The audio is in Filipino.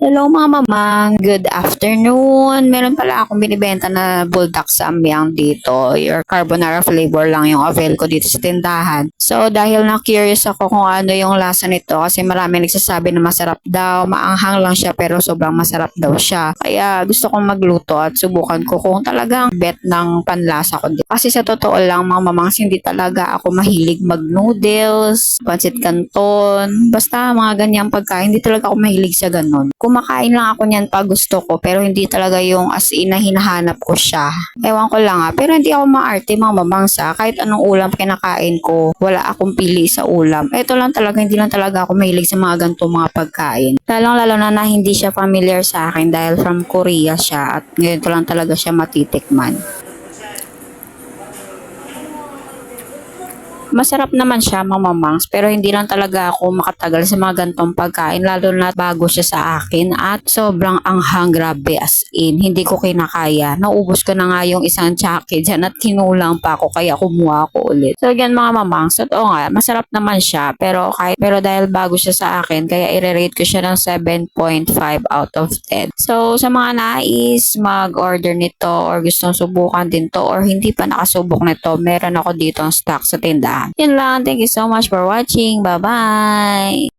Hello mga mamang, good afternoon. Meron pala akong binibenta na bulldog samyang dito. Your carbonara flavor lang yung avail ko dito sa tindahan. So dahil na-curious ako kung ano yung lasa nito kasi marami nagsasabi na masarap daw. Maanghang lang siya pero sobrang masarap daw siya. Kaya gusto kong magluto at subukan ko kung talagang bet ng panlasa ko dito. Kasi sa totoo lang mga mamangs, hindi talaga ako mahilig mag-noodles, pancit canton, basta mga ganyang pagkain. Hindi talaga ako mahilig sa ganun. Kumakain lang ako niyan pag gusto ko pero hindi talaga yung as in na hinahanap ko siya. Ewan ko lang pero hindi ako maarte mga mamangsa. Kahit anong ulam kinakain ko, wala akong pili sa ulam. Ito lang talaga, hindi lang talaga ako mahilig sa mga ganitong mga pagkain. Lalong lalo na hindi siya familiar sa akin dahil from Korea siya at ngayon lang talaga siya matitikman. Masarap naman siya mga mamangs pero hindi lang talaga ako makatagal sa mga gantong pagkain lalo na bago siya sa akin at sobrang anghang, grabe, as in hindi ko kinakaya. Naubos ko na nga yung isang tsake dyan at kinulang pa ako kaya kumuha ako ulit. So again mga mamangs, oo nga masarap naman siya pero dahil bago siya sa akin kaya i-rate ko siya ng 7.5 out of 10. So sa mga nais mag-order nito or gustong subukan din to or hindi pa nakasubok nito, meron ako dito ang stock sa tindahan. Yun lang. Thank you so much for watching. Bye-bye!